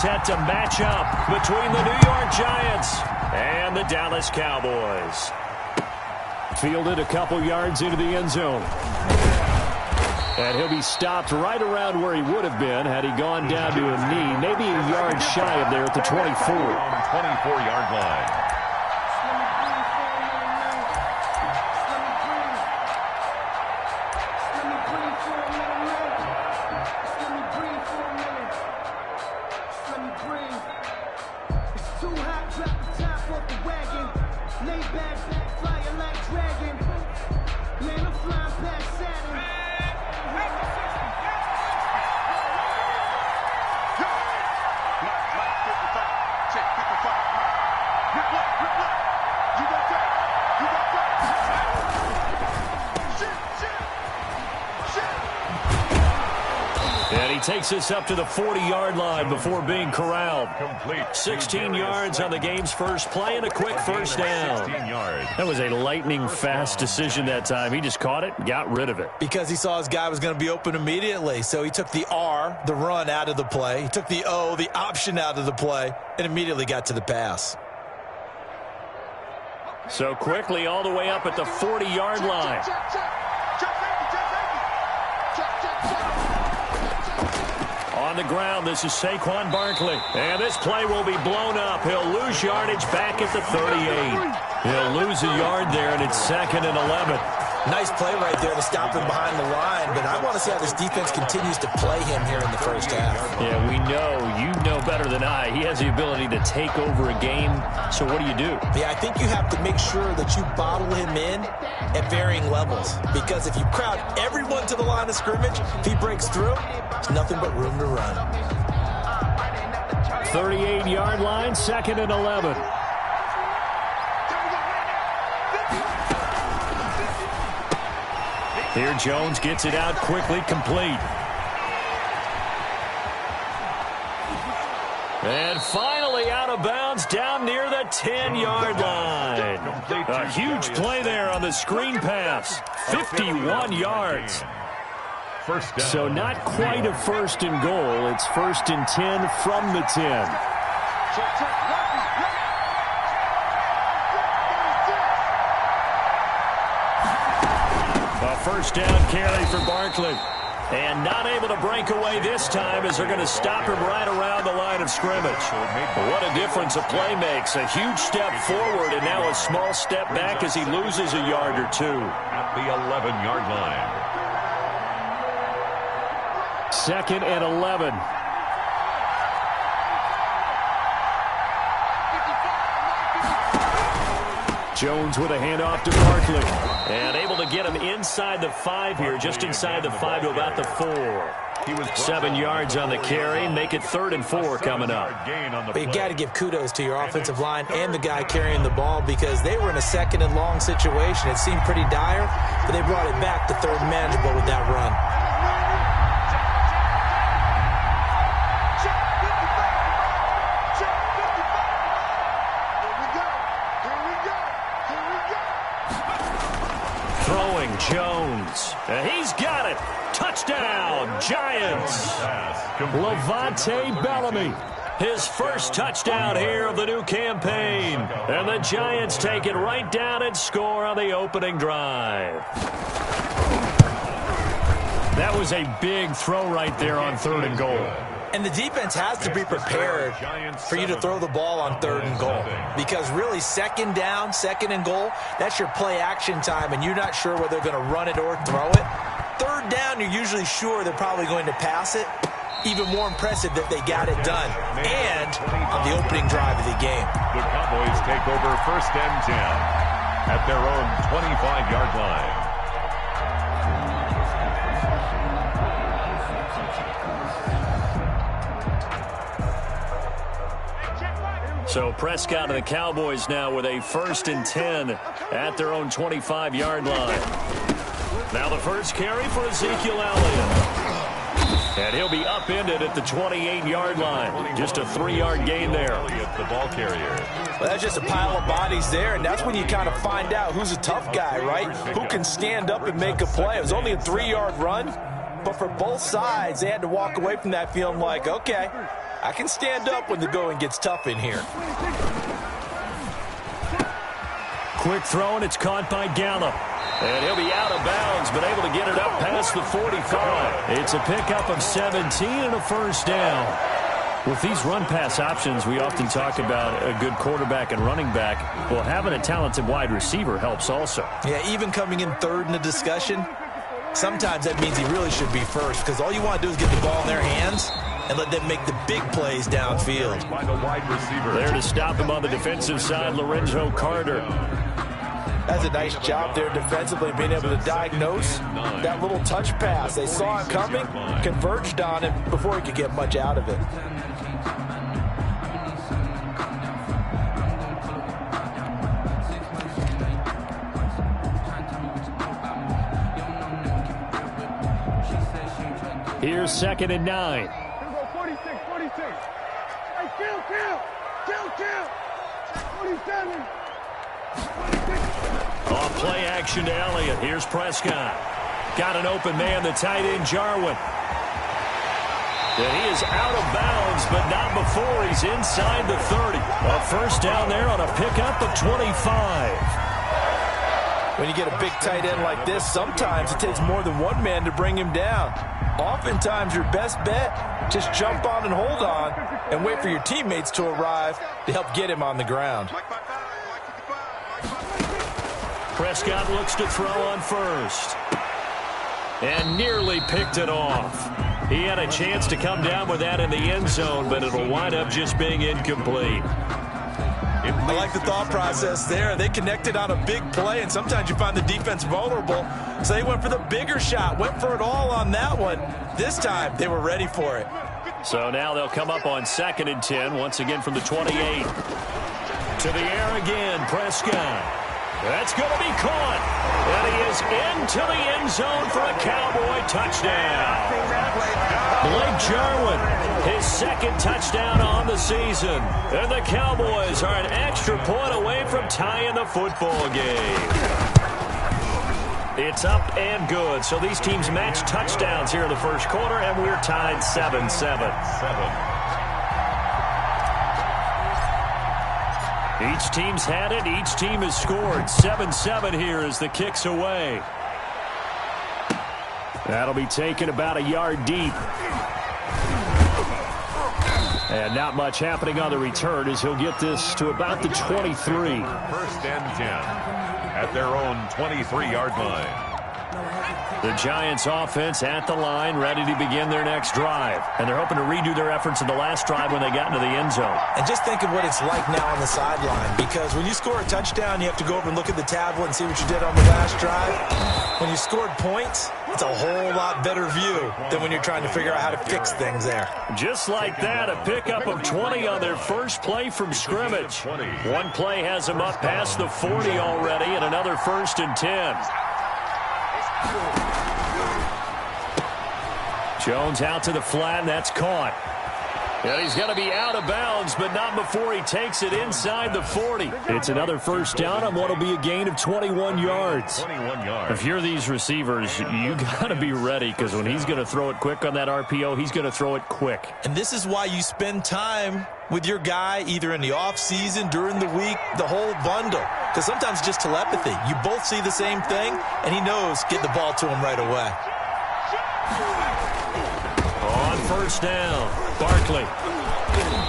set to match up between the New York Giants and the Dallas Cowboys. Fielded a couple yards into the end zone. And he'll be stopped right around where he would have been had he gone down to a knee, maybe a yard shy of there at the 24. 24-yard line. Takes us up to the 40-yard line before being corralled. 16 yards on the game's first play and a quick first down. That was a lightning-fast decision that time. He just caught it and got rid of it. Because he saw his guy was going to be open immediately. So he took the R, the run, out of the play. He took the O, the option, out of the play, and immediately got to the pass. So quickly all the way up at the 40-yard line. On the ground, this is Saquon Barkley. And this play will be blown up. He'll lose yardage back at the 38. He'll lose a yard there, and it's 2nd and 11. Nice play right there to stop him behind the line, but I want to see how this defense continues to play him here in the first half. Yeah, we know, you know better than I, he has the ability to take over a game, so what do you do? Yeah, I think you have to make sure that you bottle him in at varying levels, because if you crowd everyone to the line of scrimmage, if he breaks through, there's nothing but room to run. 38-yard line, 2nd and 11. Here Jones gets it out quickly, complete. And finally out of bounds down near the 10-yard line. A huge play there on the screen pass. 51 yards. So not quite a 1st and goal. It's 1st and 10 from the 10. First down carry for Barkley. And not able to break away this time as they're going to stop him right around the line of scrimmage. What a difference a play makes. A huge step forward and now a small step back as he loses a yard or two. At the 11-yard line. 2nd and 11. Jones with a handoff to Barkley. And able to get him inside the 5 here, just inside the 5 to about the 4. 7 yards on the carry, make it 3rd and 4 coming up. But you got to give kudos to your offensive line and the guy carrying the ball because they were in a 2nd and long situation. It seemed pretty dire, but they brought it back to 3rd and manageable with that run. Jones. He's got it. Touchdown, Giants. Levante Bellamy. His first touchdown here of the new campaign. And the Giants take it right down and score on the opening drive. That was a big throw right there on 3rd and goal. And the defense has to be prepared for you to throw the ball on 3rd and goal. Because really, 2nd down, 2nd and goal, that's your play action time, and you're not sure whether they're going to run it or throw it. 3rd down, you're usually sure they're probably going to pass it. Even more impressive that they got it done. And on the opening drive of the game. The Cowboys take over 1st and 10 at their own 25-yard line. So Prescott and the Cowboys now with a 1st and 10 at their own 25-yard line. Now the first carry for Ezekiel Elliott. And he'll be upended at the 28-yard line. Just a 3-yard gain there. The ball carrier. Well, that's just a pile of bodies there, and that's when you kind of find out who's a tough guy, right? Who can stand up and make a play. It was only a 3-yard run, but for both sides, they had to walk away from that feeling like, okay, I can stand up when the going gets tough in here. Quick throw, and it's caught by Gallup. And he'll be out of bounds, but able to get it up past the 45. It's a pickup of 17 and a first down. With these run-pass options, we often talk about a good quarterback and running back. Well, having a talented wide receiver helps also. Yeah, even coming in third in the discussion, sometimes that means he really should be first, because all you want to do is get the ball in their hands and let them make the big plays downfield. By the wide receiver. There to stop him on the defensive side, Lorenzo Carter. That's a nice job there defensively, being able to diagnose that little touch pass. They saw it coming, converged on it before he could get much out of it. Here's 2nd and 9. 46. Hey, kill. 47. Off play action to Elliott. Here's Prescott. Got an open man, the tight end, Jarwin. And he is out of bounds, but not before he's inside the 30. A first down there on a pickup of 25. When you get a big tight end like this, sometimes it takes more than one man to bring him down. Oftentimes, your best bet, just jump on and hold on and wait for your teammates to arrive to help get him on the ground. Prescott looks to throw on first. And nearly picked it off. He had a chance to come down with that in the end zone, but it'll wind up just being incomplete. I like the thought process there. They connected on a big play, and sometimes you find the defense vulnerable. So they went for the bigger shot, went for it all on that one. This time, they were ready for it. So now they'll come up on 2nd and 10, once again from the 28. To the air again, Prescott. That's going to be caught. And he is into the end zone for a Cowboy touchdown. Blake Jarwin, his 2nd touchdown on the season. And the Cowboys are an extra point away from tying the football game. It's up and good. So these teams match touchdowns here in the first quarter, and we're tied 7-7. Each team's had it. Each team has scored. 7-7 here as the kick's away. That'll be taken about a yard deep. And not much happening on the return as he'll get this to about the 23. 1st and 10 at their own 23-yard line. The Giants offense at the line, ready to begin their next drive. And they're hoping to redo their efforts in the last drive when they got into the end zone. And just think of what it's like now on the sideline, because when you score a touchdown, you have to go over and look at the tablet and see what you did on the last drive. When you scored points, it's a whole lot better view than when you're trying to figure out how to fix things there. Just like that, a pickup of 20 on their first play from scrimmage. One play has them up past the 40 already, and another 1st and 10. Jones out to the flat, and that's caught. And he's going to be out of bounds, but not before he takes it inside the 40. It's another first down on what will be a gain of 21 yards. 21 yards. If you're these receivers, you got to be ready, because when he's going to throw it quick on that RPO, he's going to throw it quick. And this is why you spend time with your guy either in the offseason, during the week, the whole bundle. Because sometimes it's just telepathy. You both see the same thing, and he knows get the ball to him right away. On first down, Barkley.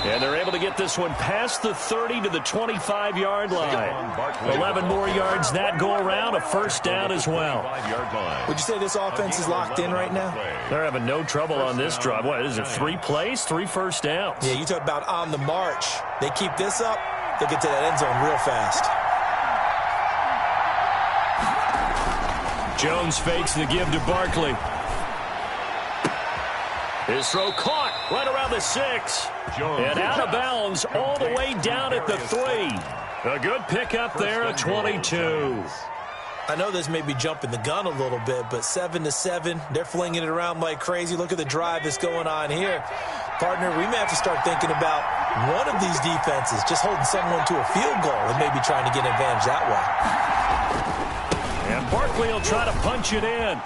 And they're able to get this one past the 30 to the 25-yard line. 11 more yards that go around, a first down as well. Would you say this offense is locked in right now? They're having no trouble on this drive. What is it, 3 plays, 3 first downs? Yeah, you talk about on the march. They keep this up, they'll get to that end zone real fast. Jones fakes the give to Barkley. His throw caught right around the 6. And out of bounds all the way down at the 3. A good pickup there at 22. I know this may be jumping the gun a little bit, but 7-7, they're flinging it around like crazy. Look at the drive that's going on here. Partner, we may have to start thinking about one of these defenses just holding someone to a field goal and maybe trying to get an advantage that way. And Barkley will try to punch it in.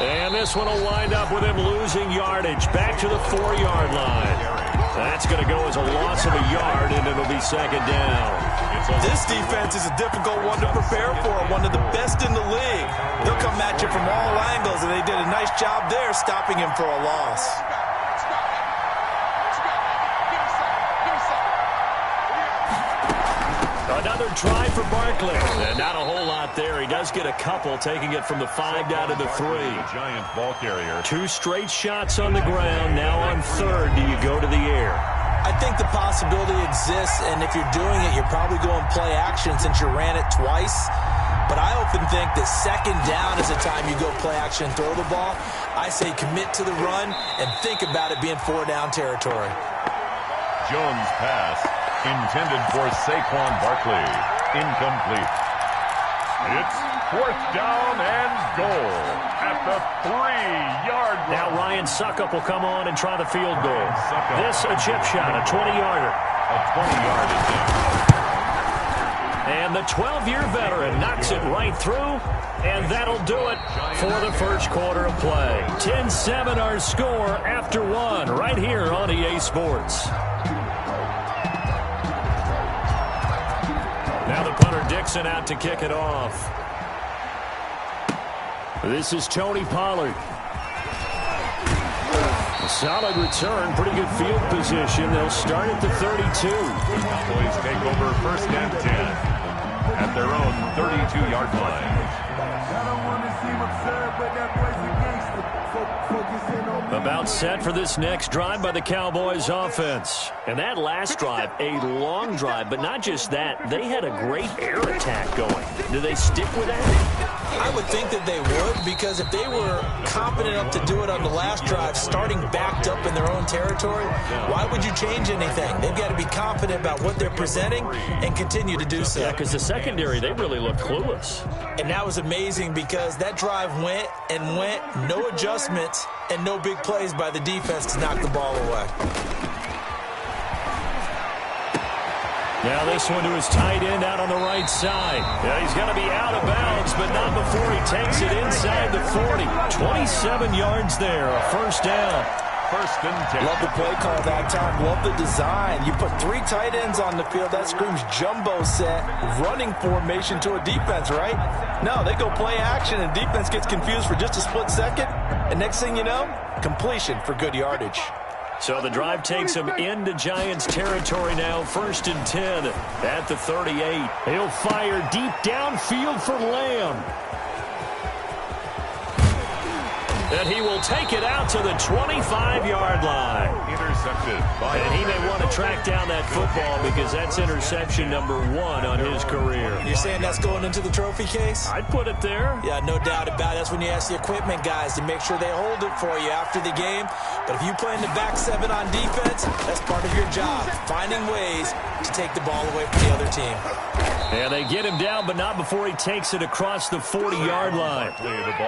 And this one will wind up with him losing yardage back to the 4-yard line. That's going to go as a loss of a yard, and it'll be second down. This defense is a difficult one to prepare for, one of the best in the league. They'll come at you from all angles, and they did a nice job there stopping him for a loss. Another try for Barkley. And not a whole lot there. He does get a couple, taking it from the 5 down to the 3. Giant ball carrier. 2 straight shots on the ground. Now on third, do you go to the air? I think the possibility exists, and if you're doing it, you're probably going play action since you ran it twice. But I often think that second down is the time you go play action and throw the ball. I say commit to the run and think about it being 4-down territory. Jones' pass intended for Saquon Barkley. Incomplete. It's 4th down and goal at the 3-yard line. Now Ryan Suckup will come on and try the field goal. This a chip shot, a 20-yarder. A 20-yard attempt. And the 12-year veteran knocks it right through, and that'll do it for the first quarter of play. 10-7 our score after 1 right here on EA Sports. Now the punter Dixon out to kick it off. This is Tony Pollard. Solid return, pretty good field position. They'll start at the 32. Cowboys take over 1st and 10 at their own 32-yard line. About set for this next drive by the Cowboys offense. And that last drive, a long drive, but not just that. They had a great air attack going. Do they stick with that? I would think that they would, because if they were competent enough to do it on the last drive, starting backed up in their own territory, why would you change anything? They've got to be confident about what they're presenting and continue to do so. Yeah, because the secondary, they really look clueless. And that was amazing because that drive went and went, no adjustments and no big plays by the defense to knock the ball away. Now this one to his tight end out on the right side. Yeah, he's going to be out of bounds, but not before he takes it inside the 40. 27 yards there, a 1st down. 1st and 10. Love the play call that time. Love the design. You put 3 tight ends on the field. That screams jumbo set, running formation to a defense, right? No, they go play action, and defense gets confused for just a split second. And next thing you know, completion for good yardage. So the drive takes him into Giants territory now. 1st and 10 at the 38. He'll fire deep downfield for Lamb. And he will take it out to the 25-yard line. Intercepted. And he may want to track down that football because that's interception number 1 on his career. You're saying that's going into the trophy case? I'd put it there. Yeah, no doubt about it. That's when you ask the equipment guys to make sure they hold it for you after the game. But if you play in the back 7 on defense, that's part of your job, finding ways to take the ball away from the other team. And they get him down, but not before he takes it across the 40-yard line.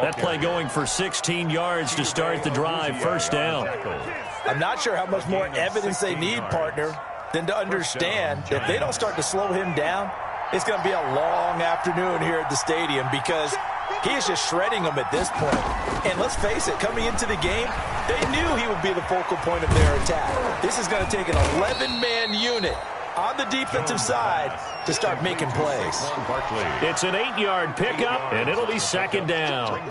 That play going for 16 yards to start the drive. 1st down. I'm not sure how much more evidence they need, partner, than to understand if they don't start to slow him down, it's going to be a long afternoon here at the stadium because he is just shredding them at this point. And let's face it, coming into the game, they knew he would be the focal point of their attack. This is going to take an 11-man unit on the defensive side to start making plays. It's an 8-yard pickup, and it'll be 2nd down.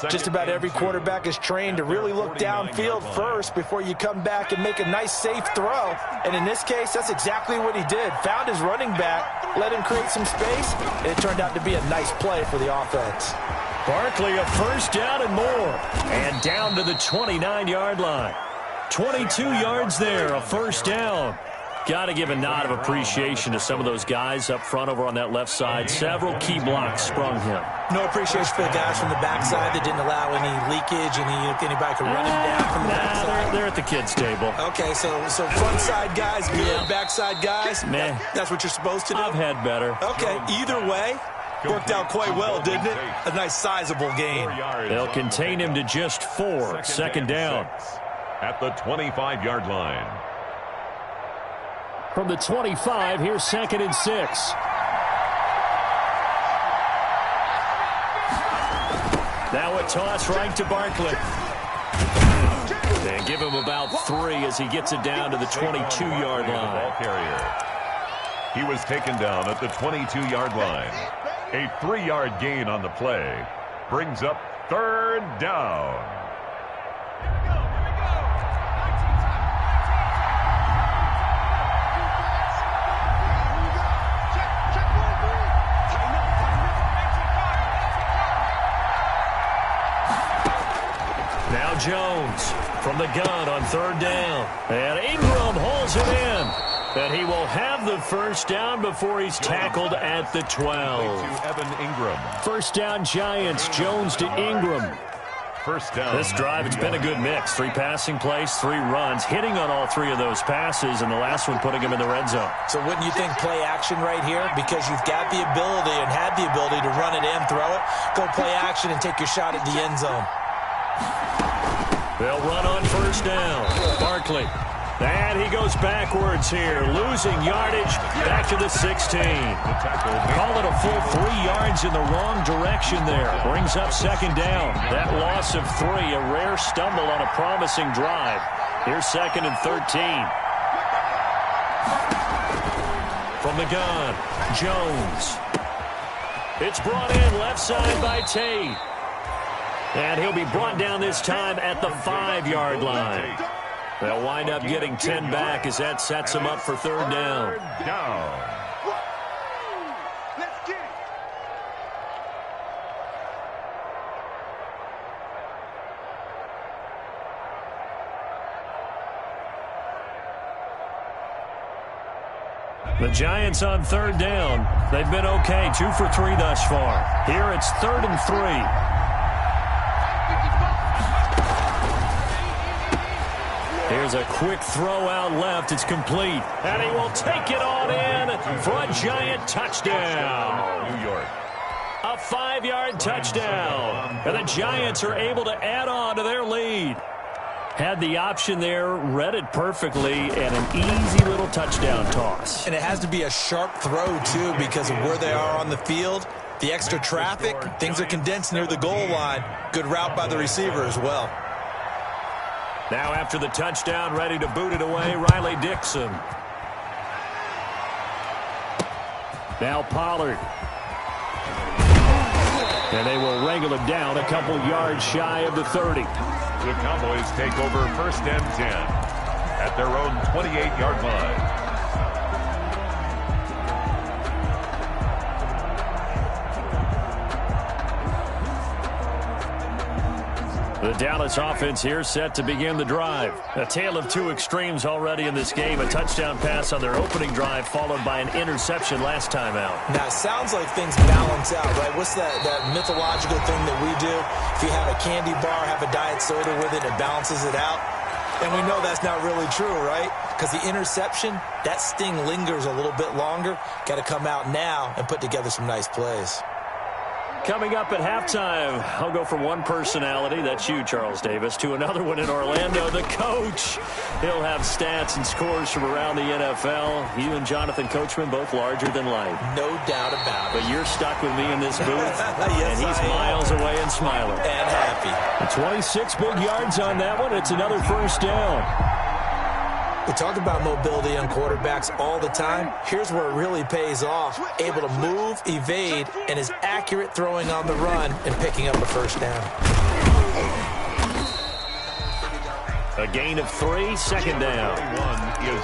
Just about every quarterback is trained to really look downfield first before you come back and make a nice, safe throw. And in this case, that's exactly what he did. Found his running back, let him create some space, and it turned out to be a nice play for the offense. Barkley, a 1st down and more. And down to the 29-yard line. 22 yards there, a 1st down. Got to give a nod of appreciation to some of those guys up front over on that left side. Several key blocks sprung him. No appreciation for the guys from the backside that didn't allow any leakage, anybody could run him down from the backside. They're at the kids' table. Okay, so front side guys, good, backside guys. Man, that's what you're supposed to do. I've had better. Okay, either way, worked out quite well, didn't it? A nice sizable gain. They'll contain him to just 4. 2nd down. At the 25-yard line. From the 25, here's 2nd and 6. Now a toss right to Barkley. And give him about 3 as he gets it down to the 22-yard line. Ball carrier. He was taken down at the 22-yard line. A 3-yard gain on the play brings up 3rd down. Now Jones from the gun on 3rd down. And Ingram holds it in. And he will have the first down before he's tackled at the 12. To Evan Ingram. First down Giants. Jones to Ingram. First down. This drive, it's been a good mix. 3 passing plays, 3 runs, hitting on all 3 of those passes, and the last one putting him in the red zone. So wouldn't you think play action right here? Because you've got the ability and had the ability to run it in, throw it, go play action, and take your shot at the end zone. They'll run on first down. Barkley. And he goes backwards here, losing yardage back to the 16. Call it a full 3 yards in the wrong direction there. Brings up 2nd down. That loss of 3, a rare stumble on a promising drive. Here's 2nd and 13. From the gun, Jones. It's brought in left side by Tate. And he'll be brought down this time at the 5-yard line. They'll wind up getting 10 back as that sets them up for 3rd down. Let's get it. The Giants on 3rd down. They've been okay, 2 for 3 thus far. Here it's 3rd and 3. Here's a quick throw out left. It's complete. And he will take it on in for a Giant touchdown. New York. A 5-yard touchdown. And the Giants are able to add on to their lead. Had the option there, read it perfectly, and an easy little touchdown toss. And it has to be a sharp throw, too, because of where they are on the field. The extra traffic, things are condensed near the goal line. Good route by the receiver as well. Now after the touchdown, ready to boot it away, Riley Dixon. Now Pollard. And they will wrangle it down a couple yards shy of the 30. The Cowboys take over 1st and 10 at their own 28-yard line. The Dallas offense here set to begin the drive. A tale of 2 extremes already in this game. A touchdown pass on their opening drive followed by an interception last time out. Now, it sounds like things balance out, right? What's that mythological thing that we do? If you have a candy bar, have a diet soda with it, it balances it out. And we know that's not really true, right? Because the interception, that sting lingers a little bit longer. Got to come out now and put together some nice plays. Coming up at halftime, I'll go from one personality, that's you, Charles Davis, to another one in Orlando, the coach. He'll have stats and scores from around the NFL. You and Jonathan Coachman, both larger than life. No doubt about it. But you're stuck with me in this booth, yes, and he's miles away and smiling. And happy. 26 big yards on that one. It's another first down. We talk about mobility on quarterbacks all the time. Here's where it really pays off. Able to move, evade, and is accurate throwing on the run and picking up a first down. A gain of 3, 2nd down.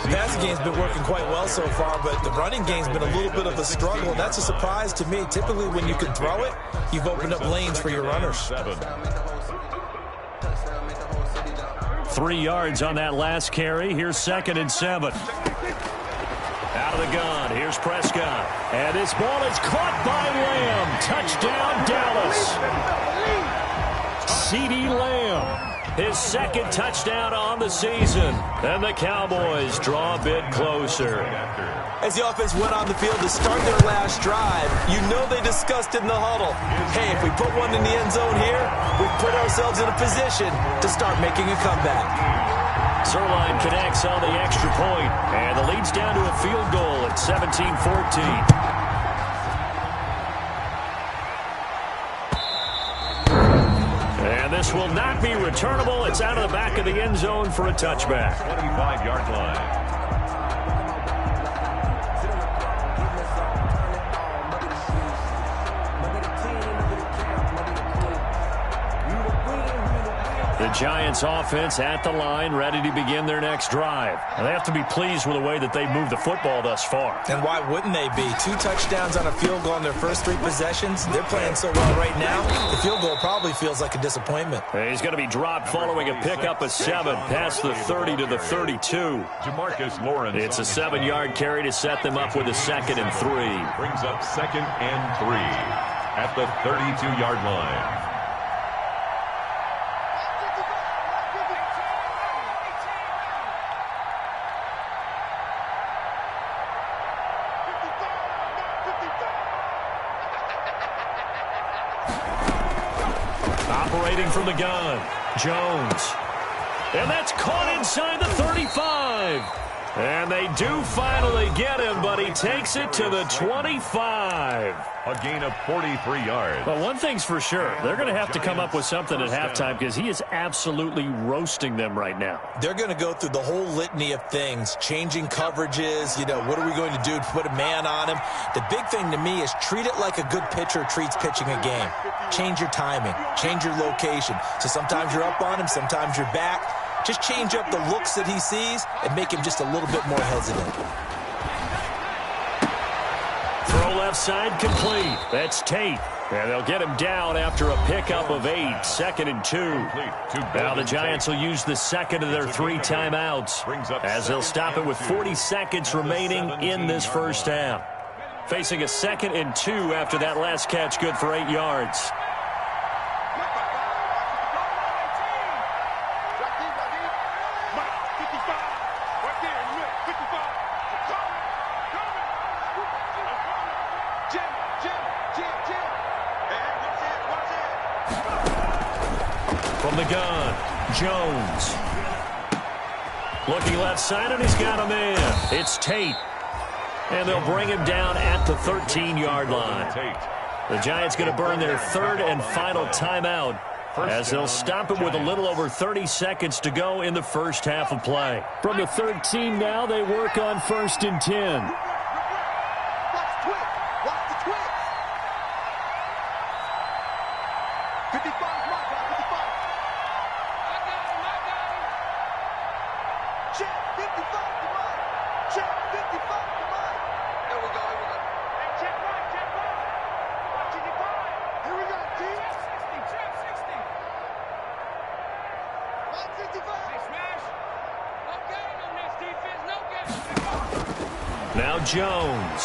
The passing game's been working quite well so far, but the running game's been a little bit of a struggle, and that's a surprise to me. Typically, when you can throw it, you've opened up lanes for your runners. 3 yards on that last carry. Here's 2nd and 7. Out of the gun. Here's Prescott. And this ball is caught by Lamb. Touchdown, Dallas. CeeDee Lamb. His 2nd touchdown on the season. And the Cowboys draw a bit closer. As the offense went on the field to start their last drive, you know they discussed in the huddle, hey, if we put one in the end zone here, we put ourselves in a position to start making a comeback. Zerline connects on the extra point, and the lead's down to a field goal at 17-14. And this pass will not be returnable. It's out of the back of the end zone for a touchback. 25-yard line. The Giants offense at the line, ready to begin their next drive. And they have to be pleased with the way that they've moved the football thus far. And why wouldn't they be? 2 touchdowns on a field goal in their first 3 possessions. They're playing so well right now, the field goal probably feels like a disappointment. He's going to be dropped following a pickup of 7 past the 30 to the 32. Jamarcus Lawrence. It's a 7-yard carry to set them up with a 2nd and 3. Brings up 2nd and 3 at the 32-yard line. Operating from the gun, Jones. And that's caught inside the 35. And they do finally get him, but he takes it to the 25. A gain of 43 yards. But one thing's for sure, they're going to have to come up with something at halftime because he is absolutely roasting them right now. They're going to go through the whole litany of things, changing coverages, what are we going to do to put a man on him? The big thing to me is treat it like a good pitcher treats pitching a game. Change your timing, change your location. So sometimes you're up on him, sometimes you're back. Just change up the looks that he sees and make him just a little bit more hesitant. Throw left side complete. That's Tate. And they'll get him down after a pickup of 8, 2nd and 2. Now the Giants will use the second of their 3 timeouts as they'll stop it with 40 seconds remaining in this first half. Facing a 2nd and 2 after that last catch, good for 8 yards. From the gun, Jones. Looking left side, and he's got a man. It's Tate. And they'll bring him down at the 13-yard line. The Giants going to burn their 3rd and final timeout as they'll stop it with a little over 30 seconds to go in the first half of play. From the 13 now, they work on 1st and 10. Now Jones.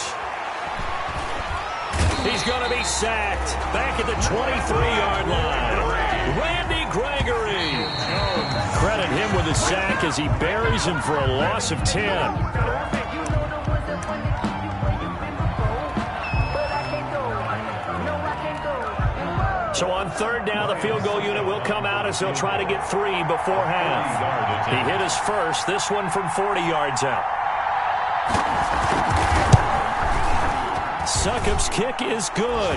He's going to be sacked. Back at the 23-yard line. Randy Gregory. Credit him with a sack as he buries him for a loss of 10. So on 3rd down, the field goal unit will come out as they'll try to get 3 before half. He hit his first, this one from 40 yards out. Succop's kick is good.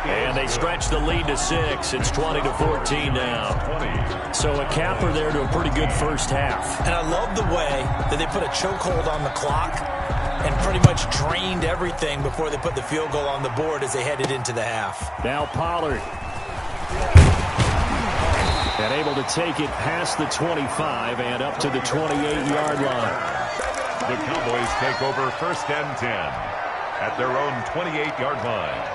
And they stretch the lead to 6. It's 20-14 now. So a capper there to a pretty good first half. And I love the way that they put a chokehold on the clock and pretty much drained everything before they put the field goal on the board as they headed into the half. Now Pollard. And able to take it past the 25 and up to the 28-yard line. The Cowboys take over 1st and 10 at their own 28-yard line.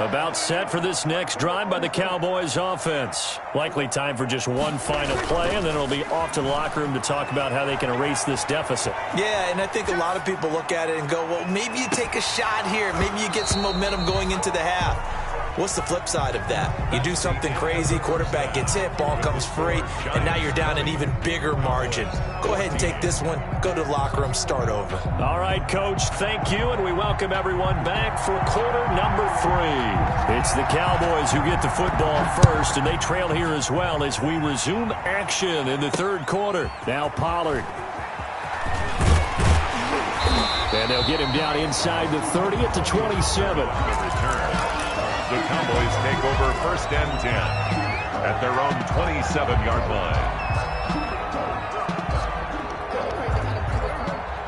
About set for this next drive by the Cowboys offense. Likely time for just one final play, and then it'll be off to the locker room to talk about how they can erase this deficit. Yeah, and I think a lot of people look at it and go, well, maybe you take a shot here. Maybe you get some momentum going into the half. What's the flip side of that? You do something crazy, quarterback gets hit, ball comes free, and now you're down an even bigger margin. Go ahead and take this one, go to the locker room, start over. All right, Coach, thank you, and we welcome everyone back for quarter number 3. It's the Cowboys who get the football first, and they trail here as well as we resume action in the 3rd quarter. Now Pollard. And they'll get him down inside the 30 at the 27. The Cowboys take over 1st and 10 at their own 27-yard line.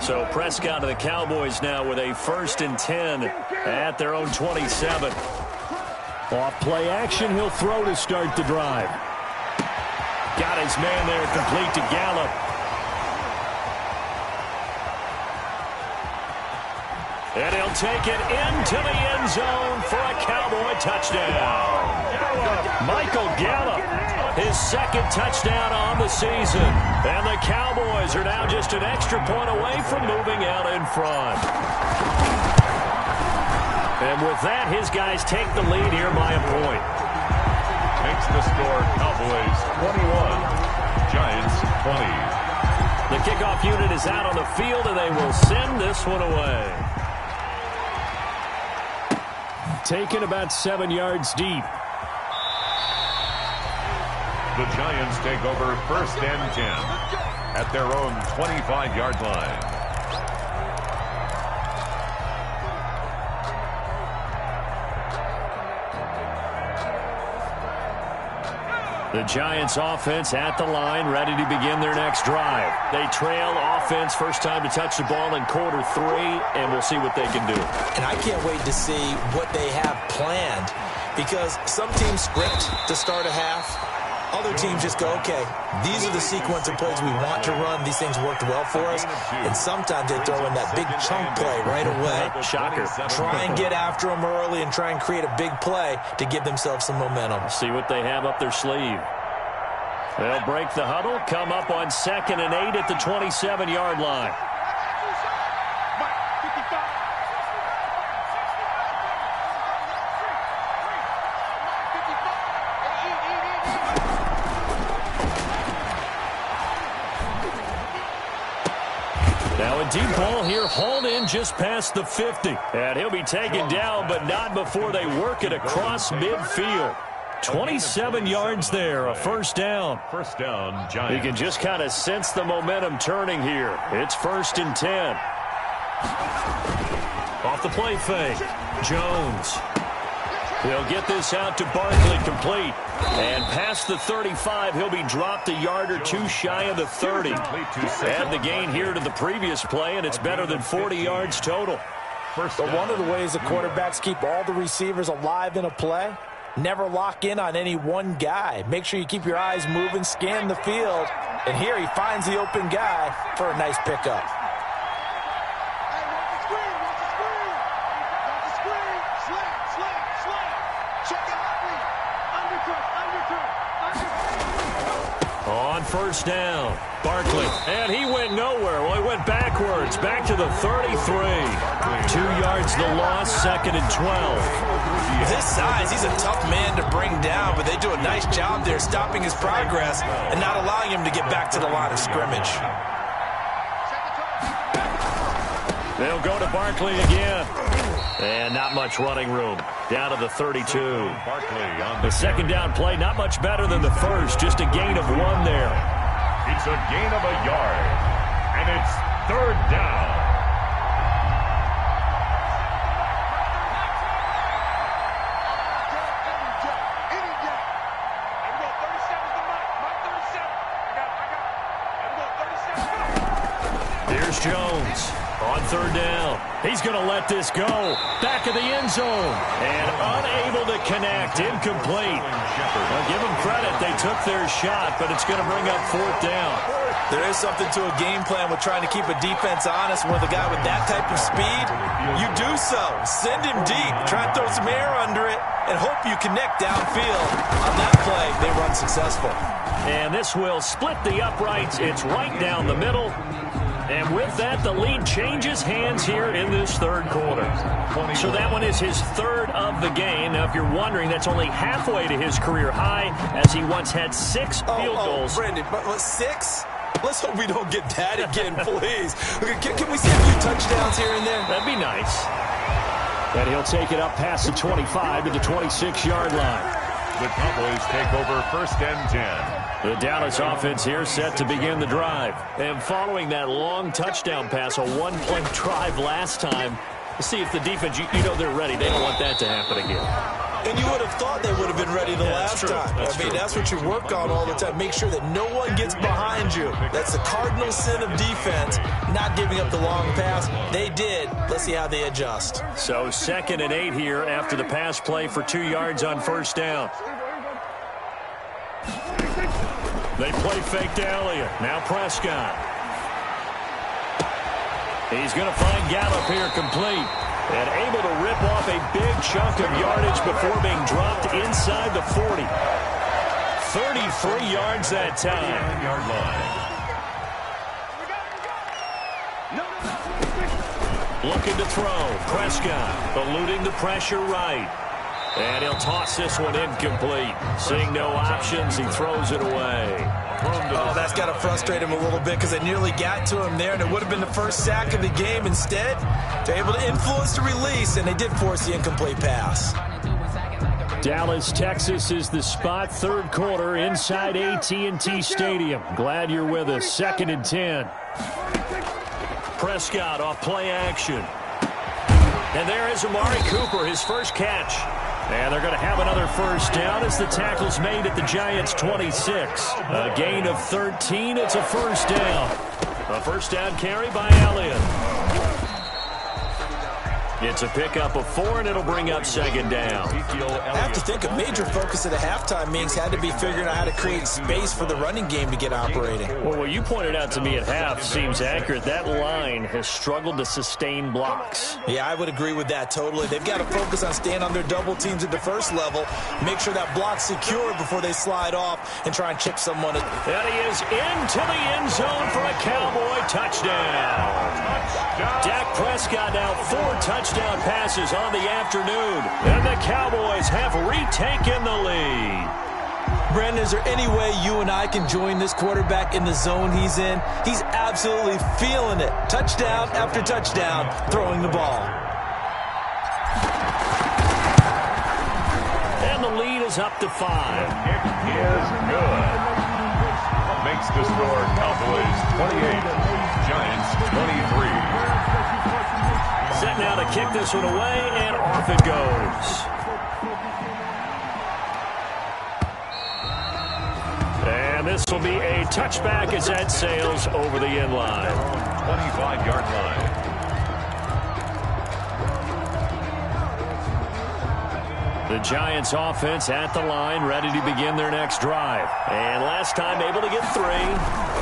So Prescott of the Cowboys now with a 1st and 10 at their own 27. Off play action, he'll throw to start the drive. Got his man there, complete to Gallup. And he'll take it into the end zone for a Cowboy touchdown. Michael Gallup, his 2nd touchdown on the season. And the Cowboys are now just an extra point away from moving out in front. And with that, his guys take the lead here by a point. Makes the score Cowboys 21, Giants 20. The kickoff unit is out on the field, and they will send this one away. Taken about 7 yards deep. The Giants take over 1st and 10 at their own 25-yard line. The Giants offense at the line, ready to begin their next drive. They trail offense, first time to touch the ball in quarter 3, and we'll see what they can do. And I can't wait to see what they have planned, because some teams script to start a half. Other teams just go, okay, these are the sequence of plays we want to run. These things worked well for us. And sometimes they throw in that big chunk play right away. Shocker. Try and get after them early and try and create a big play to give themselves some momentum. See what they have up their sleeve. They'll break the huddle, come up on 2nd and 8 at the 27-yard line. Now a deep ball here, hauled in just past the 50. And he'll be taken down, but not before they work it across midfield. 27 yards there, a 1st down. 1st down, Giants. You can just kind of sense the momentum turning here. It's 1st and 10. Off the play fake, Jones. He'll get this out to Barkley, complete. And past the 35, he'll be dropped a yard or 2 shy of the 30. Add the gain here to the previous play, and it's better than 40 yards total. But one of the ways the quarterbacks keep all the receivers alive in a play, never lock in on any one guy. Make sure you keep your eyes moving, scan the field. And here he finds the open guy for a nice pickup. On 1st down, Barkley. And he went nowhere. Well, he went backwards, back to the 33. 2 yards the loss, 2nd and 12. With his size, he's a tough man to bring down, but they do a nice job there stopping his progress and not allowing him to get back to the line of scrimmage. They'll go to Barkley again. And not much running room. Down to the 32. The 2nd down play, not much better than the 1st. Just a gain of 1 there. It's a gain of a yard. And it's 3rd down. Here's Jones. On 3rd down, he's going to let this go. Back of the end zone. And unable to connect. Incomplete. Well, give them credit. They took their shot, but it's going to bring up 4th down. There is something to a game plan with trying to keep a defense honest. With a guy with that type of speed, you do so. Send him deep. Try and throw some air under it and hope you connect downfield. On that play, they run successful. And this will split the uprights. It's right down the middle. And with that, the lead changes hands here in this 3rd quarter. So that one is his 3rd of the game. Now, if you're wondering, that's only halfway to his career high, as he once had 6 field goals. Brendan, but 6? Let's hope we don't get that again, please. Can we see a few touchdowns here and there? That'd be nice. And he'll take it up past the 25 to the 26-yard line. The Cowboys take over 1st and 10. The Dallas offense here set to begin the drive. And following that long touchdown pass, a 1-play drive last time, see if the defense, you know they're ready. They don't want that to happen again. And you would have thought they would have been ready the last time. I mean, that's what you work on all the time. Make sure that no one gets behind you. That's the cardinal sin of defense, not giving up the long pass. They did. Let's see how they adjust. So 2nd and 8 here after the pass play for 2 yards on first down. They play fake to Elliott. Now Prescott. He's going to find Gallup here complete. And able to rip off a big chunk of yardage before being dropped inside the 40. 33 yards that time. Yard line. Looking to throw. Prescott eluding the pressure right. And he'll toss this one incomplete. Seeing no options, he throws it away. Oh, that's got to frustrate him a little bit because they nearly got to him there, and it would have been the first sack of the game. Instead, they're able to influence the release, and they did force the incomplete pass. Dallas, Texas is the spot. 3rd quarter inside AT&T Stadium. Glad you're with us. 2nd and 10. Prescott off play action. And there is Amari Cooper, his first catch. And they're going to have another first down as the tackle's made at the Giants' 26. A gain of 13. It's a first down. A first down carry by Elliott. It's a pickup of 4, and it'll bring up 2nd down. I have to think a major focus at the halftime meetings had to be figuring out how to create space for the running game to get operating. Well, what you pointed out to me at half seems accurate. That line has struggled to sustain blocks. Yeah, I would agree with that totally. They've got to focus on staying on their double teams at the first level, make sure that block's secure before they slide off and try and chip someone. And he is into the end zone for a Cowboy touchdown. Dak Prescott now 4 touchdown passes on the afternoon, and the Cowboys have retaken the lead. Brandon, is there any way you and I can join this quarterback in the zone he's in? He's absolutely feeling it. Touchdown after touchdown, throwing the ball. And the lead is up to 5. It is good. Makes the score Cowboys 28, Giants 23. Set now to kick this one away, and off it goes. And this will be a touchback as that sails over the end line. 25-yard line. The Giants offense at the line, ready to begin their next drive. And last time able to get 3.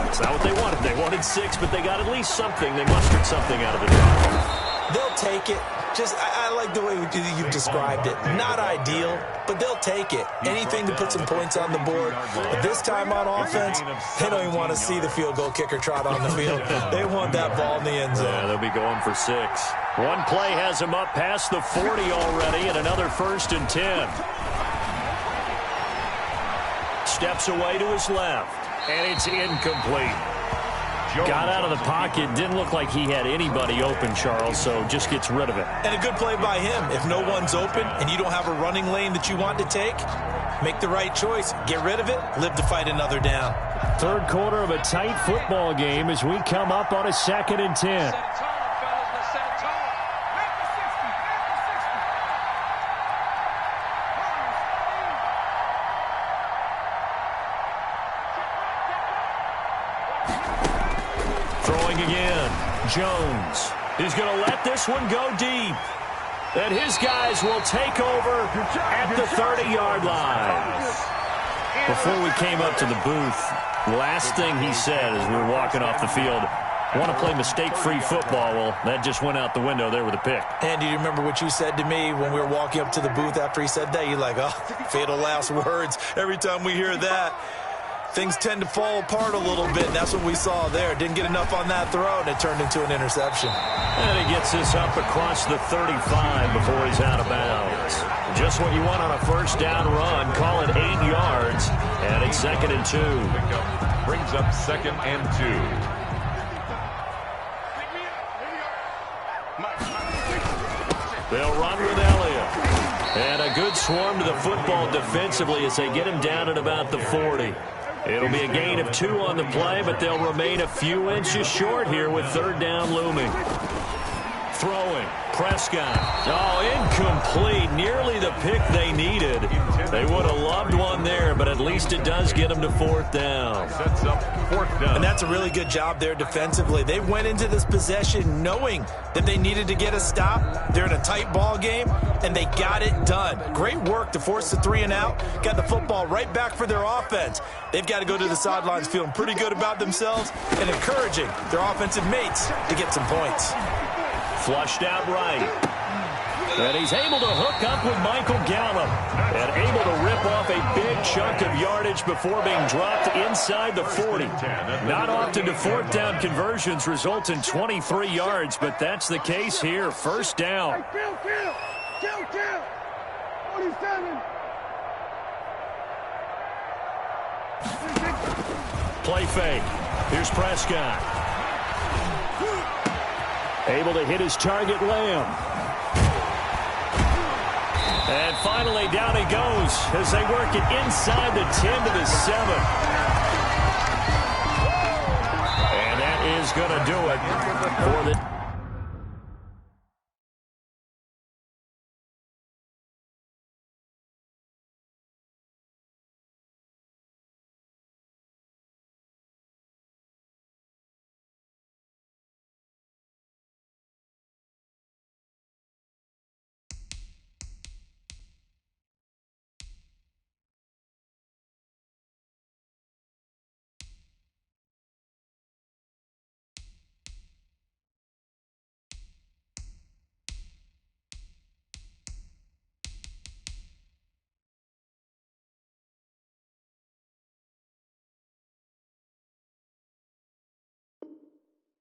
It's not what they wanted. They wanted 6, but they got at least something. They mustered something out of the drive. They'll take it. I like the way you've described it. Not ideal, but they'll take it. Anything to put some points on the board. But this time on offense, they don't even want to see the field goal kicker trot on the field. They want that ball in the end zone. Yeah, they'll be going for 6. One play has them up past the 40 already, and another 1st and 10. Steps away to his left, and it's incomplete. Got out of the pocket. Didn't look like he had anybody open, Charles, so just gets rid of it. And a good play by him. If no one's open and you don't have a running lane that you want to take, make the right choice. Get rid of it. Live to fight another down. 3rd quarter of a tight football game as we come up on a 2nd and 10. Throwing again. Jones. He's going to let this one go deep. And his guys will take over at the 30-yard line. Before we came up to the booth, last thing he said as we were walking off the field, want to play mistake-free football. Well, that just went out the window there with a pick. And do you remember what you said to me when we were walking up to the booth after he said that? You're like, oh, fatal last words. Every time we hear that, things tend to fall apart a little bit, and that's what we saw there. Didn't get enough on that throw, and it turned into an interception. And he gets this up across the 35 before he's out of bounds. Just what you want on a first down run. Call it 8 yards, and it's 2nd and 2. Brings up 2nd and 2. They'll run with Elliott. And a good swarm to the football defensively as they get him down at about the 40. It'll be a gain of 2 on the play, but they'll remain a few inches short here with 3rd down looming. Throwing. Prescott. Oh, incomplete. Nearly the pick they needed. They would have loved one there, but at least it does get them to 4th down. Sets up 4th down. And that's a really good job there defensively. They went into this possession knowing that they needed to get a stop. They're in a tight ball game, and they got it done. Great work to force the 3 and out. Got the football right back for their offense. They've got to go to the sidelines feeling pretty good about themselves and encouraging their offensive mates to get some points. Flushed out right. And he's able to hook up with Michael Gallup and able to rip off a big chunk of yardage before being dropped inside the 40. Not often do 4th down conversions result in 23 yards, but that's the case here. 1st down. Kill. 47. Play fake. Here's Prescott. Able to hit his target, Lamb. And finally, down he goes as they work it inside the 10 to the 7. And that is going to do it for the...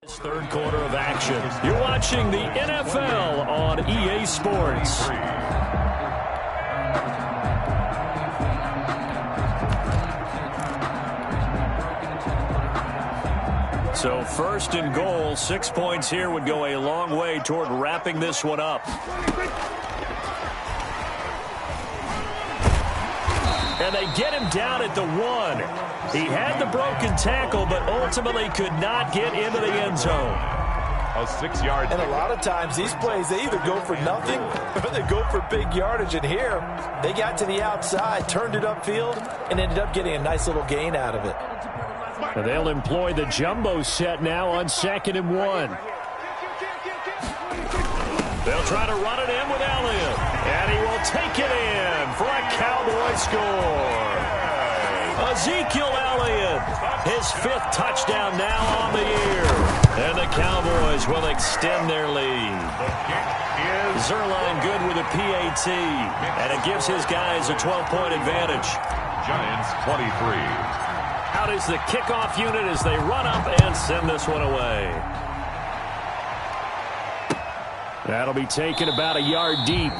This 3rd quarter of action. You're watching the NFL on EA Sports. So 1st and goal, 6 points here would go a long way toward wrapping this one up. And they get him down at the 1. He had the broken tackle, but ultimately could not get into the end zone. A 6-yard. And a lot of times these plays, they either go for nothing or they go for big yardage. And here, they got to the outside, turned it upfield, and ended up getting a nice little gain out of it. And they'll employ the jumbo set now on 2nd and 1. They'll try to run it in with Elliott. And he will take it in for a Cowboy score. Ezekiel Elliott, his 5th touchdown now on the year. And the Cowboys will extend their lead. Zerline good with a PAT. And it gives his guys a 12-point advantage. Giants 23. Out is the kickoff unit as they run up and send this one away. That'll be taken about a yard deep.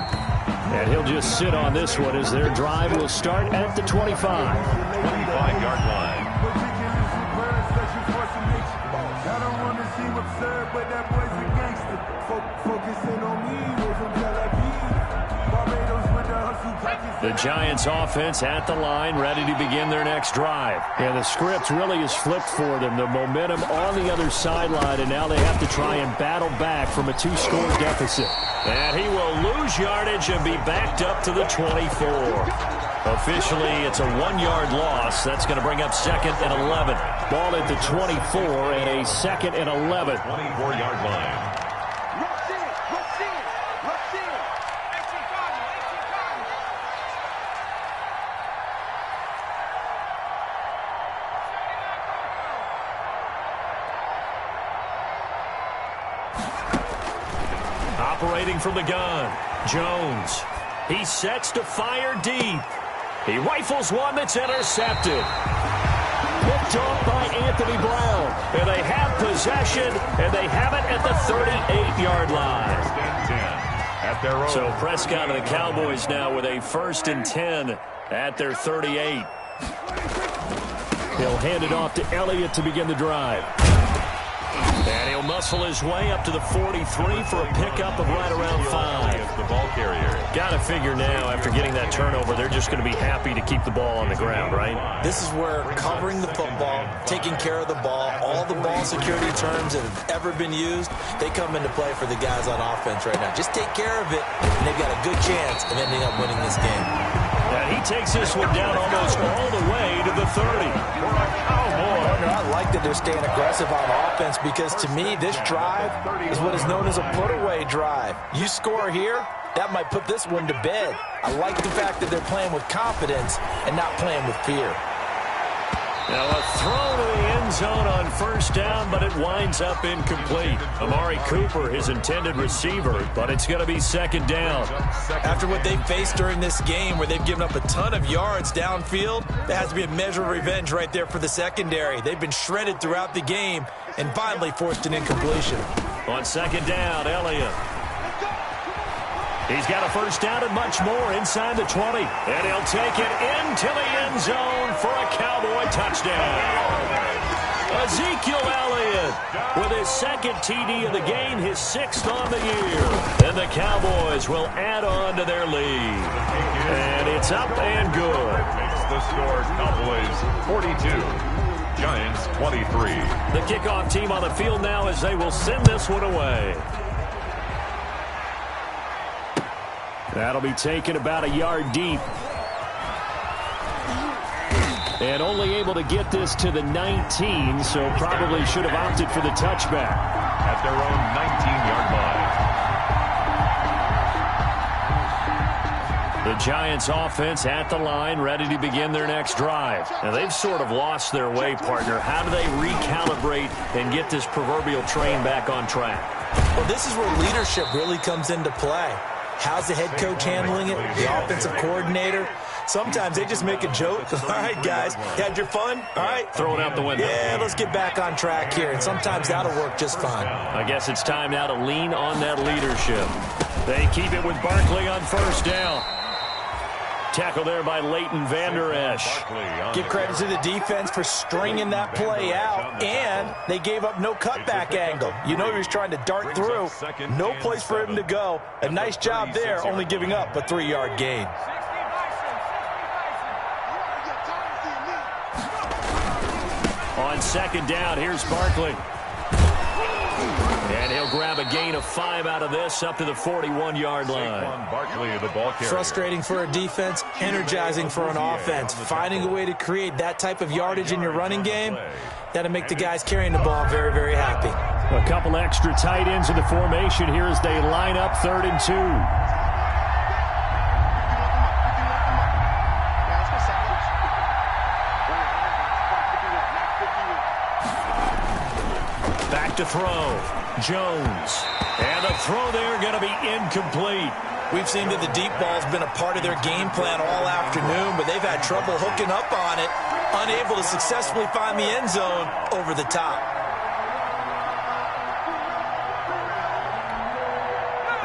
And he'll just sit on this one as their drive will start at the 25. 25-yard line. The Giants offense at the line, ready to begin their next drive. And the script really is flipped for them. The momentum on the other sideline, and now they have to try and battle back from a 2-score deficit. And he will lose yardage and be backed up to the 24. Officially, it's a 1-yard loss. That's going to bring up 2nd and 11. Ball at the 24 and a 2nd and 11. 24-yard line. Operating from the gun, Jones. He sets to fire deep. He rifles one that's intercepted. Picked off by Anthony Brown. And they have possession, and they have it at the 38-yard line. At their own. So Prescott and the Cowboys now with a 1st and 10 at their 38. He'll hand it off to Elliott to begin the drive. And he'll muscle his way up to the 43 for a pickup of right around 5. The ball carrier. Got to figure now, after getting that turnover, they're just going to be happy to keep the ball on the ground, right? This is where covering the football, taking care of the ball, all the ball security terms that have ever been used, they come into play for the guys on offense right now. Just take care of it, and they've got a good chance of ending up winning this game. And he takes this one down almost all the way to the 30. I like that they're staying aggressive on offense because, to me, this drive is what is known as a put-away drive. You score here, that might put this one to bed. I like the fact that they're playing with confidence and not playing with fear. Now a throw to the end zone on first down, but it winds up incomplete. Amari Cooper, his intended receiver, but it's going to be second down. After what they faced during this game where they've given up a ton of yards downfield, there has to be a measure of revenge right there for the secondary. They've been shredded throughout the game and finally forced an incompletion. On second down, Elliott. He's got a first down and much more inside the 20. And he'll take it into the end zone for a Cowboy touchdown. Ezekiel Elliott with his second TD of the game, his 6th on the year. And the Cowboys will add on to their lead. And it's up and good. Makes the score Cowboys 42. Giants 23. The kickoff team on the field now as they will send this one away. That'll be taken about a yard deep. And only able to get this to the 19, so probably should have opted for the touchback. At their own 19-yard line. The Giants offense at the line, ready to begin their next drive. Now, they've sort of lost their way, partner. How do they recalibrate and get this proverbial train back on track? Well, this is where leadership really comes into play. How's the head coach handling it? The offensive coordinator? Sometimes they just make a joke. All right, guys, had your fun? All right. Throw it out the window. Yeah, let's get back on track here. And sometimes that'll work just fine. I guess it's time now to lean on that leadership. They keep it with Barkley on first down. Tackle there by Leighton Vander Esch. Give credit to the defense for stringing that play out, and they gave up no cutback angle. You know he was trying to dart through. No place for him to go. A nice job there, only giving up a 3-yard gain. On second down, here's Barkley. And he'll grab a gain of 5 out of this up to the 41-yard line. Barkley, the ball carrier. Frustrating for a defense, energizing for an offense. Finding a way to create that type of yardage in your running game, that'll make the guys carrying the ball very, very happy. A couple extra tight ends in the formation here as they line up 3rd and 2. Back to throw. Jones. And the throw there going to be incomplete. We've seen that the deep ball's been a part of their game plan all afternoon, but they've had trouble hooking up on it, unable to successfully find the end zone over the top.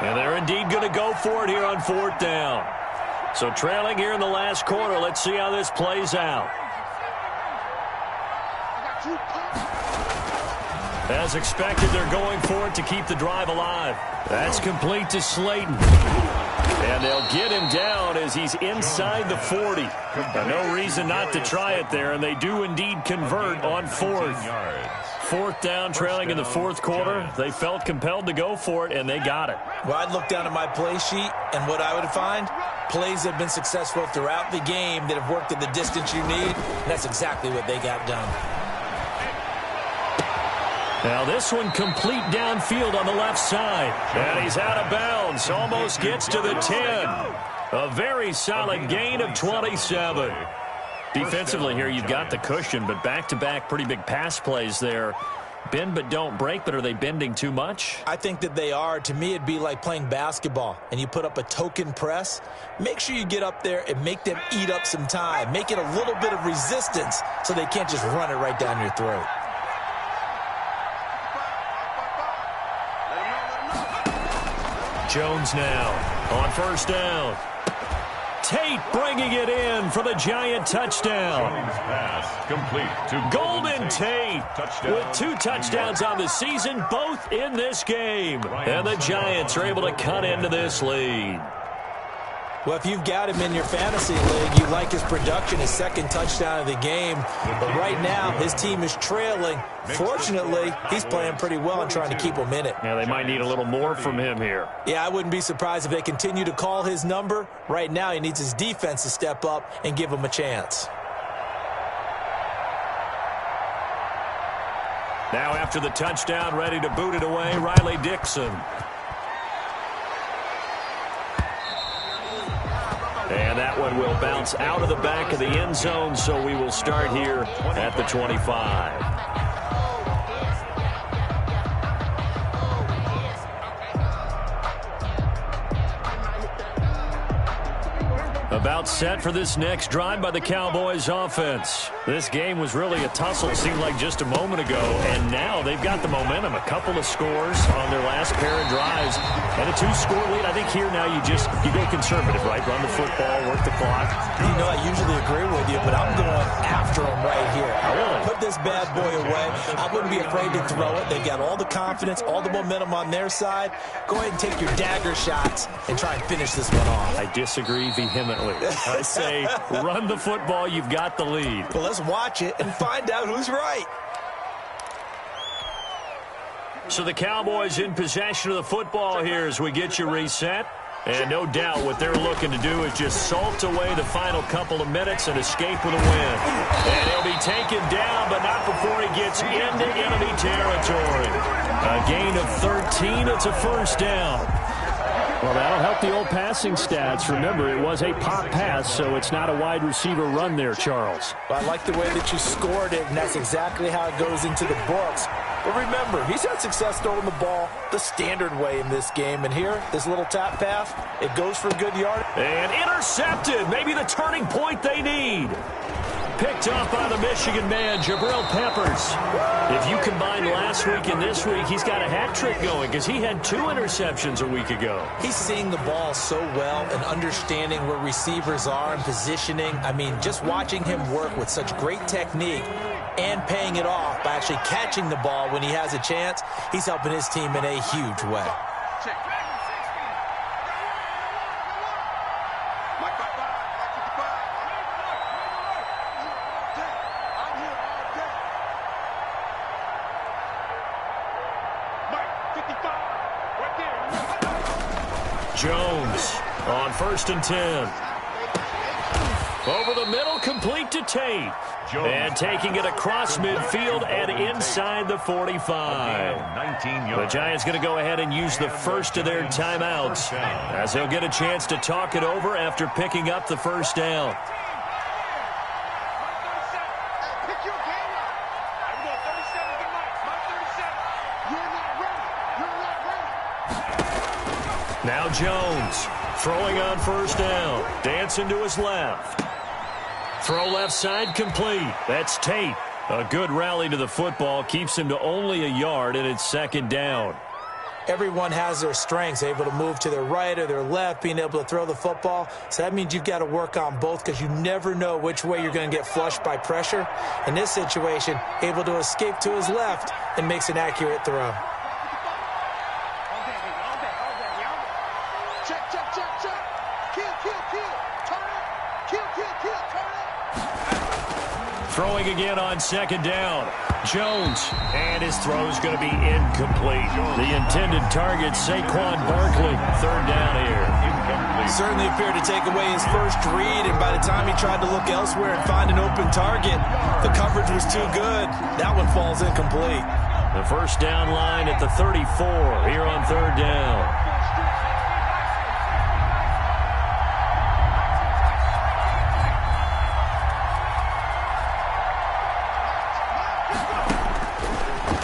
And they're indeed going to go for it here on 4th down. So trailing here in the last quarter, let's see how this plays out. As expected, they're going for it to keep the drive alive. That's complete to Slayton. And they'll get him down as he's inside the 40. No reason not to try it there, and they do indeed convert on 4th. 4th down, trailing in the 4th quarter. They felt compelled to go for it, and they got it. Well, I'd look down at my play sheet, and what I would find, plays that have been successful throughout the game that have worked at the distance you need, and that's exactly what they got done. Now this one complete downfield on the left side. And he's out of bounds. Almost gets to the 10. A very solid gain of 27. Defensively here, you've got the cushion, but back-to-back pretty big pass plays there. Bend but don't break, but are they bending too much? I think that they are. To me, it'd be like playing basketball, and you put up a token press. Make sure you get up there and make them eat up some time. Make it a little bit of resistance so they can't just run it right down your throat. Jones now on first down. Tate bringing it in for the Giant touchdown. Pass complete to Golden Tate with 2 touchdowns on the season, both in this game. And the Giants are able to cut into this lead. Well, if you've got him in your fantasy league, you like his production, his second touchdown of the game. But right now, his team is trailing. Fortunately, he's playing pretty well and trying to keep them in it. Yeah, they might need a little more from him here. Yeah, I wouldn't be surprised if they continue to call his number. Right now, he needs his defense to step up and give him a chance. Now after the touchdown, ready to boot it away, Riley Dixon. And that one will bounce out of the back of the end zone, so we will start here at the 25. About set for this next drive by the Cowboys offense. This game was really a tussle, seemed like just a moment ago, and now they've got the momentum. A couple of scores on their last pair of drives, and a 2-score lead. I think here now you go conservative, right? Run the football, work the clock. You know, I usually agree with you, but I'm going after them right here. I want to put this bad boy away. I wouldn't be afraid to throw it. They've got all the confidence, all the momentum on their side. Go ahead and take your dagger shots and try and finish this one off. I disagree vehemently. I say run the football. You've got the lead. Well, let's watch it and find out who's right. So the Cowboys in possession of the football here as we get you reset. And no doubt what they're looking to do is just salt away the final couple of minutes and escape with a win. And he'll be taken down, but not before he gets into enemy territory. A gain of 13. It's a first down. Well, that'll help the old passing stats. Remember, it was a pop pass, so it's not a wide receiver run there, Charles. Well, I like the way that you scored it, and that's exactly how it goes into the books. But remember, he's had success throwing the ball the standard way in this game. And here, this little tap pass, it goes for a good yard. And intercepted. Maybe the turning point they need. Picked up by the Michigan man, Jabril Peppers. If you combine last week and this week, he's got a hat trick going because he had 2 interceptions a week ago. He's seeing the ball so well and understanding where receivers are and positioning. I mean, just watching him work with such great technique and paying it off by actually catching the ball when he has a chance, he's helping his team in a huge way. Jones on 1st and 10. Over the middle, complete to Tate. And taking it across midfield and inside the 45. The Giants going to go ahead and use the first of their timeouts as they'll get a chance to talk it over after picking up the first down. Now Jones throwing on first down. Dancing to his left. Throw left side complete. That's Tate. A good rally to the football. Keeps him to only a yard, and it's 2nd down. Everyone has their strengths, able to move to their right or their left, being able to throw the football. So that means you've got to work on both because you never know which way you're going to get flushed by pressure. In this situation, able to escape to his left and makes an accurate throw. Throwing again on 2nd down. Jones, and his throw's going to be incomplete. The intended target, Saquon Barkley. 3rd down here. Certainly appeared to take away his first read, and by the time he tried to look elsewhere and find an open target, the coverage was too good. That one falls incomplete. The first down line at the 34 here on 3rd down.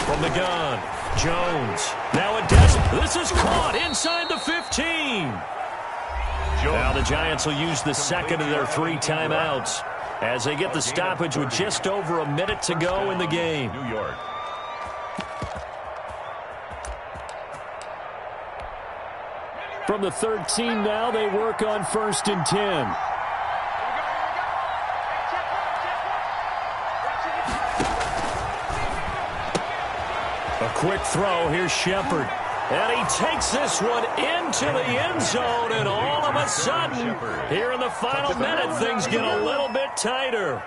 From the gun, Jones. Now a this is caught inside the 15. Now the Giants will use the second of their 3 timeouts as they get the stoppage with just over a minute to go in the game. New York. From the 13 now, they work on 1st and 10. quick throw. Here's Shepard. And he takes this one into the end zone, and all of a sudden, here in the final minute, things get a little bit tighter.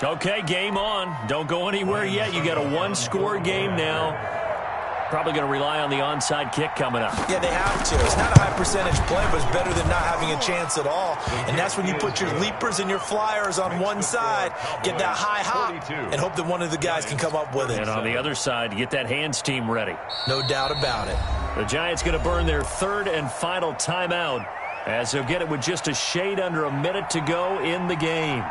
Okay, game on. Don't go anywhere yet. You got a one-score game now. Probably going to rely on the onside kick coming up. Yeah, they have to. It's not a high-percentage play, but it's better than not having a chance at all. And that's when you put your leapers and your flyers on one side, get that high hop, and hope that one of the guys can come up with it. And on the other side, get that hands team ready. No doubt about it. The Giants going to burn their third and final timeout as they'll get it with just a shade under a minute to go in the game.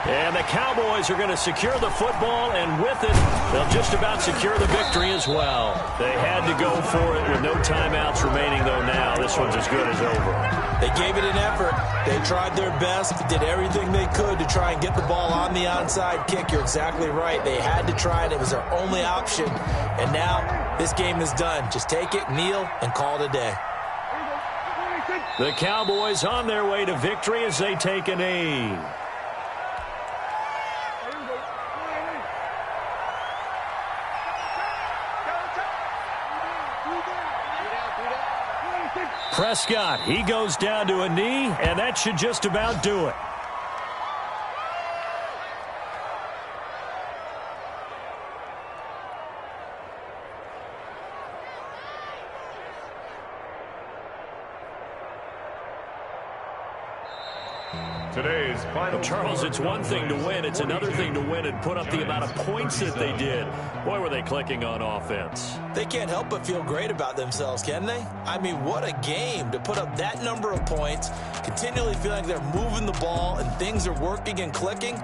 And the Cowboys are going to secure the football, and with it, they'll just about secure the victory as well. They had to go for it with no timeouts remaining, though now this one's as good as over. They gave it an effort. They tried their best, did everything they could to try and get the ball on the onside kick. You're exactly right. They had to try it. It was their only option. And now this game is done. Just take it, kneel, and call it a day. The Cowboys on their way to victory as they take a knee. Prescott, he goes down to a knee, and that should just about do it. Today's final. Charles, it's one thing to win. It's another thing to win and put up the amount of points that they did. Boy, were they clicking on offense. They can't help but feel great about themselves, can they? I mean, what a game to put up that number of points, continually feeling like they're moving the ball and things are working and clicking.